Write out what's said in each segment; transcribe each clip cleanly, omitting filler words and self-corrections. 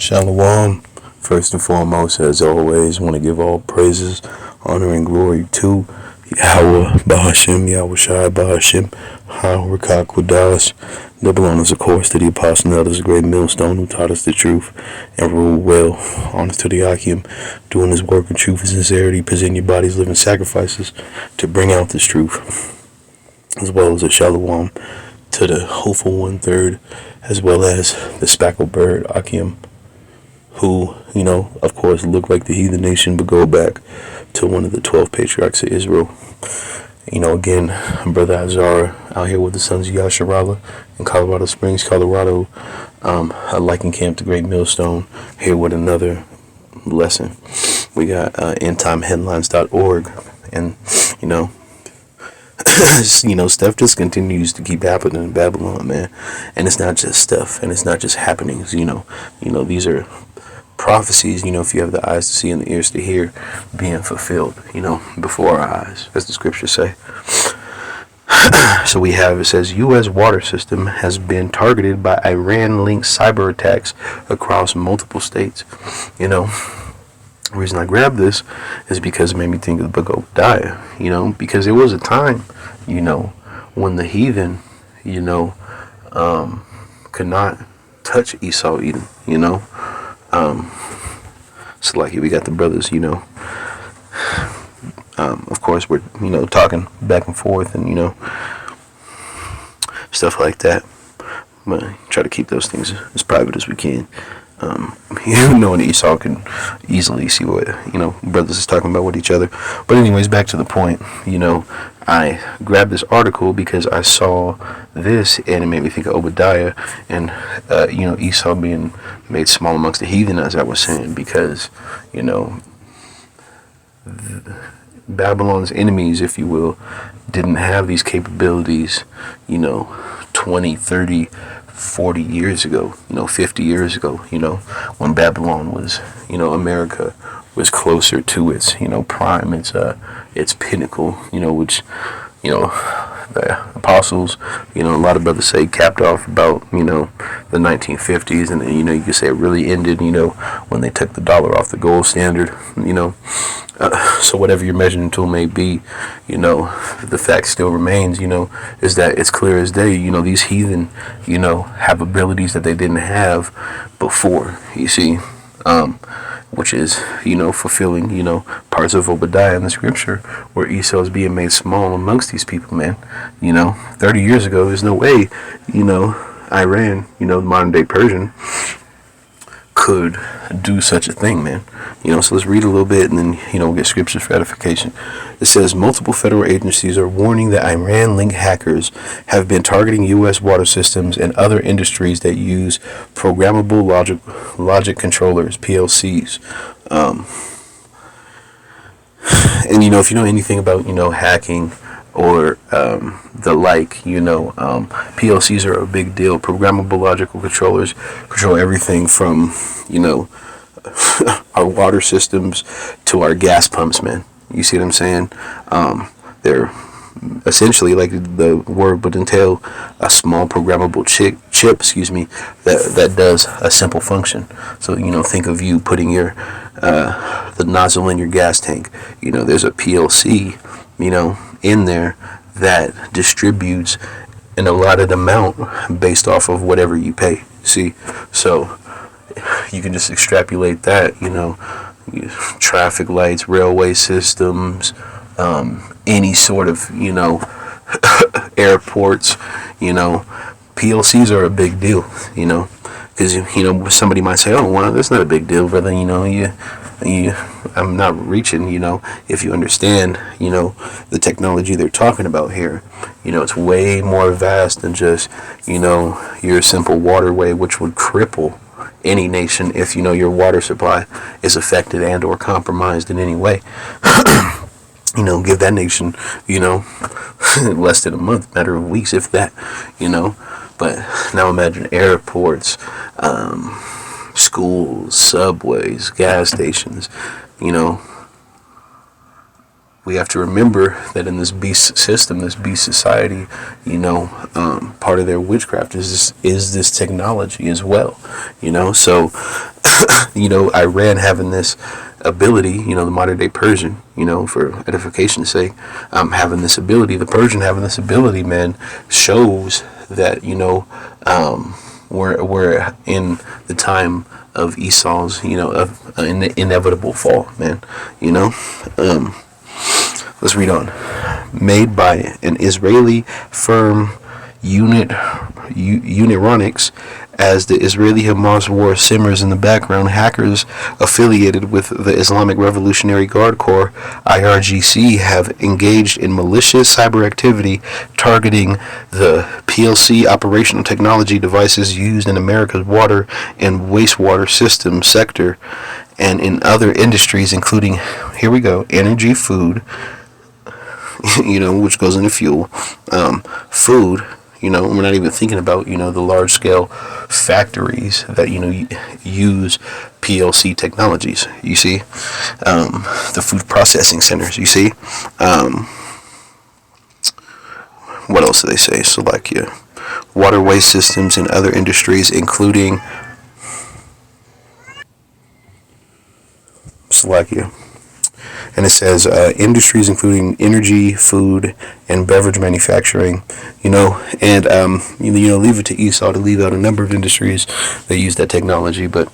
Shalom. First and foremost, as always, want to give all praises, honor, and glory to Yahweh Bahashim, Yahweh Shai Bahashim, Yahweh Kakwadash. Double honors, of course, to the apostle and elders, the great millstone who taught us the truth and ruled well. Honors to the Akim, doing his work in truth and sincerity, presenting your bodies living sacrifices to bring out this truth. As well as a shalom to the hopeful 1/3, as well as the speckled bird, Akim, who, of course, look like the heathen nation, but go back to one of the 12 patriarchs of Israel. Again, Brother Azara out here with the sons of Yasharallah in Colorado Springs, Colorado, a Liking Camp, the Great Millstone, here with another lesson. We got endtimeheadlines.org, and, stuff just continues to keep happening in Babylon, man. And it's not just stuff, and it's not just happenings, these are prophecies, if you have the eyes to see and the ears to hear, being fulfilled, before our eyes, as the scriptures say. So it says, U.S. water system has been targeted by Iran-linked cyber attacks across multiple states. The reason I grabbed this is because it made me think of the book of Obadiah, because there was a time, when the heathen, could not touch Esau Eden, so like we got the brothers, of course we're, talking back and forth and, stuff like that, but try to keep those things as private as we can. Knowing Esau can easily see what, brothers is talking about with each other. But anyways, back to the point, I grabbed this article because I saw this and it made me think of Obadiah and, Esau being made small amongst the heathen, as I was saying, because, Babylon's enemies, if you will, didn't have these capabilities, 20, 30, 40 years ago, 50 years ago, when Babylon was, America was closer to its, prime, its pinnacle, which, the apostles, a lot of brothers say capped off about, the 1950s, and then, you could say it really ended, when they took the dollar off the gold standard, so whatever your measuring tool may be, the fact still remains, is that it's clear as day, these heathen, have abilities that they didn't have before, you see, which is, fulfilling, parts of Obadiah in the scripture where Esau is being made small amongst these people, man. 30 years ago, there's no way, Iran, the modern day Persian, could do such a thing, man. So let's read a little bit and then, we'll get scriptures for edification. It says, multiple federal agencies are warning that Iran-linked hackers have been targeting U.S. water systems and other industries that use programmable logic controllers, PLCs. And, if you know anything about, hacking or the like, PLCs are a big deal. Programmable logical controllers control everything from, our water systems to our gas pumps, man. You see what I'm saying? They're essentially, like the word would entail, a small programmable chip, that does a simple function. So, think of you putting your the nozzle in your gas tank. There's a PLC, in there that distributes an allotted amount based off of whatever you pay. See, so you can just extrapolate that, traffic lights, railway systems, any sort of, airports, PLCs are a big deal, because, somebody might say, oh, well, that's not a big deal, brother, I'm not reaching, if you understand, the technology they're talking about here, it's way more vast than just, your simple waterway, which would cripple any nation if, your water supply is affected and or compromised in any way. Give that nation, less than a month, matter of weeks, if that, but now imagine airports, schools, subways, gas stations, we have to remember that in this beast system, this beast society, part of their witchcraft is this technology as well, so Iran having this ability, the modern day Persian, for edification's sake, having this ability, the Persian having this ability, man, shows that, we're in the time of Esau's, of inevitable fall, man, let's read on. Made by an Israeli firm, Unironics. As the Israeli-Hamas war simmers in the background, hackers affiliated with the Islamic Revolutionary Guard Corps, IRGC, have engaged in malicious cyber activity targeting the PLC operational technology devices used in America's water and wastewater system sector and in other industries, including, here we go, energy, food, which goes into fuel, food. We're not even thinking about, the large scale factories that, use PLC technologies, you see, the food processing centers, you see, what else do they say? Slovakia, waterway systems and other industries, including Slovakia. And it says industries including energy, food, and beverage manufacturing, and leave it to Esau to leave out a number of industries that use that technology. But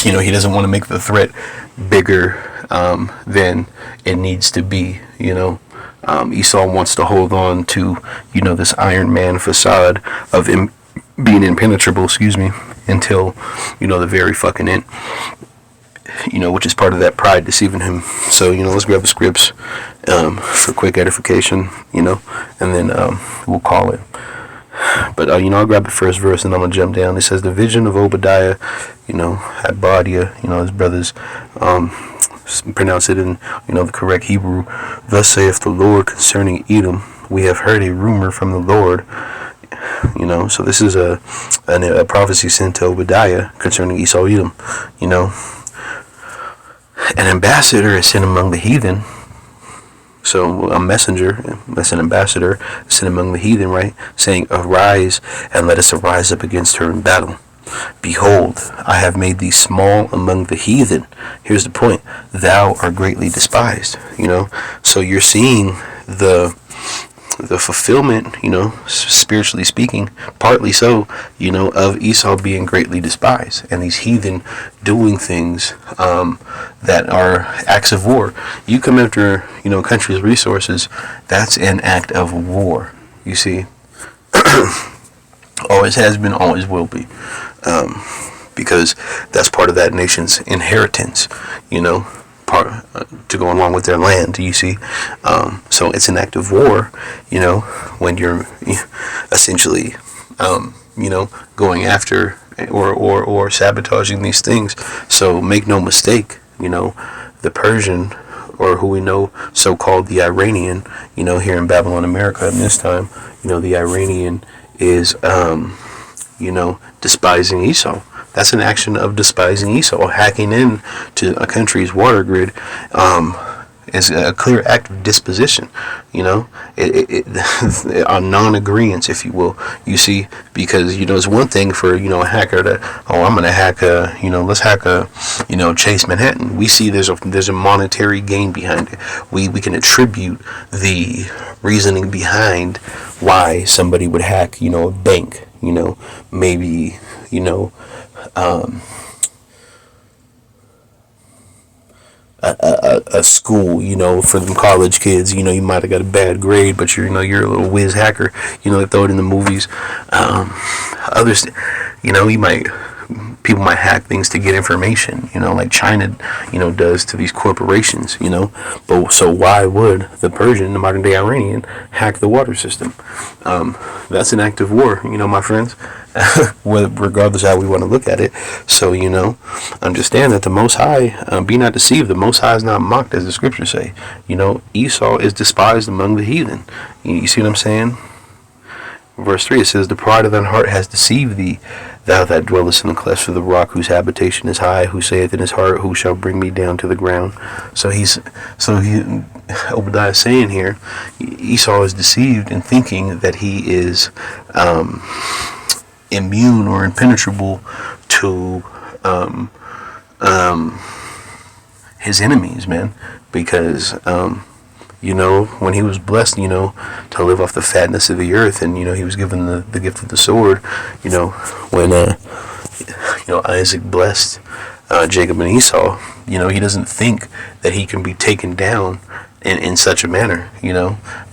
he doesn't want to make the threat bigger than it needs to be. Esau wants to hold on to this Iron Man facade of him being impenetrable. Until the very fucking end. Which is part of that pride deceiving him. So, let's grab the scripts for quick edification, and then we'll call it. But, I'll grab the first verse and I'm going to jump down. It says, the vision of Obadiah, Abadiah, his brothers, pronounce it in, the correct Hebrew. Thus saith the Lord concerning Edom, we have heard a rumor from the Lord. So this is a prophecy sent to Obadiah concerning Esau, Edom, An ambassador is sent among the heathen. So a messenger, that's an ambassador, sent among the heathen, right? Saying, arise and let us arise up against her in battle. Behold, I have made thee small among the heathen. Here's the point. Thou art greatly despised. So you're seeing the fulfillment, spiritually speaking, partly so, of Esau being greatly despised and these heathen doing things that are acts of war. You come after, a country's resources, that's an act of war, you see. Always has been, always will be. Because that's part of that nation's inheritance, to go along with their land, you see. So it's an act of war, when you're essentially, going after or sabotaging these things. So make no mistake, the Persian, or who we know so-called the Iranian, here in Babylon, America at this time, the Iranian is, despising Esau. That's an action of despising Esau. Hacking in to a country's water grid is a clear act of disposition, a non-agreeance, if you will. You see, because, it's one thing for, a hacker to, I'm going to hack let's hack Chase Manhattan. We see there's a monetary gain behind it. We can attribute the reasoning behind why somebody would hack, a bank, maybe, a school, for them college kids, you might have got a bad grade, but you're a little whiz hacker, they throw it in the movies. Others, people might hack things to get information, like China, does to these corporations, but so why would the Persian, the modern day Iranian, hack the water system? That's an act of war, my friends. Regardless how we want to look at it. So, understand that the Most High, be not deceived, the Most High is not mocked, as the scriptures say. Esau is despised among the heathen. You see what I'm saying? Verse 3, it says, the pride of thine heart has deceived thee, thou that dwellest in the clefts of the rock, whose habitation is high, who saith in his heart, who shall bring me down to the ground? Obadiah is saying here, Esau is deceived in thinking that he is immune or impenetrable to his enemies, man, because when he was blessed, to live off the fatness of the earth, and he was given the gift of the sword, when Isaac blessed Jacob and Esau, he doesn't think that he can be taken down in such a manner,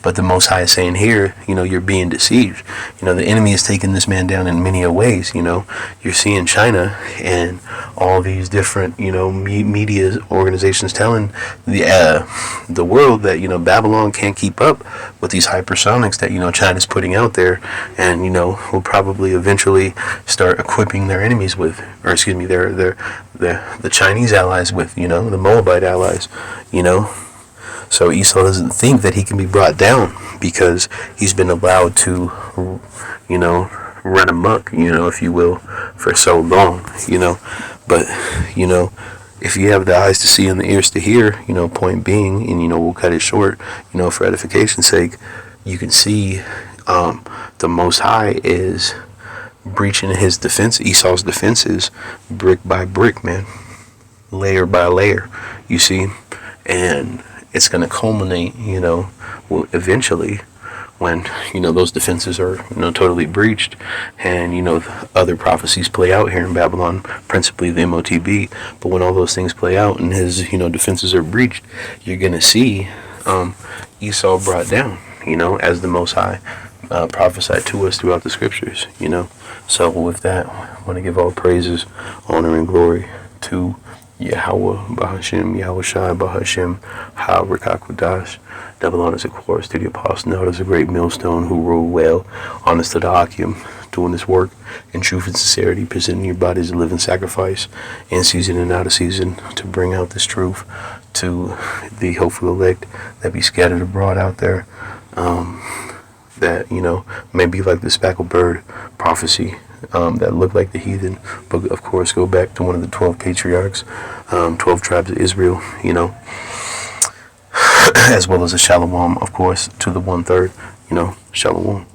but the Most High is saying here, you're being deceived. The enemy is taking this man down in many ways. You're seeing China and all these different, media organizations telling the world that, Babylon can't keep up with these hypersonics that, China's putting out there, and, will probably eventually start equipping their enemies with, or excuse me, the Chinese allies with, the Moabite allies, So Esau doesn't think that he can be brought down because he's been allowed to, run amok, if you will, for so long, But, if you have the eyes to see and the ears to hear, point being, and, we'll cut it short, for edification's sake, you can see the Most High is breaching his defense, Esau's defenses, brick by brick, man, layer by layer, you see, and it's going to culminate, eventually when, those defenses are, totally breached, and, other prophecies play out here in Babylon, principally the MOTB, but when all those things play out and his, defenses are breached, you're going to see Esau brought down, as the Most High prophesied to us throughout the scriptures, So with that, I want to give all praises, honor, and glory to Yahweh Bahashim, Yahweh Shai Bahashim, Ha Rakakwadash. Babylon is a chorus to the apostle. Now is a great millstone who rule well, honest to the Hakim, doing this work in truth and sincerity, presenting your body as a living sacrifice, in season and out of season, to bring out this truth to the hopeful elect that be scattered abroad out there. That, may be like the speckled bird prophecy, that look like the heathen, but of course go back to one of the 12 patriarchs, 12 tribes of Israel, as well as a shalom, of course, to the 1/3, shalom.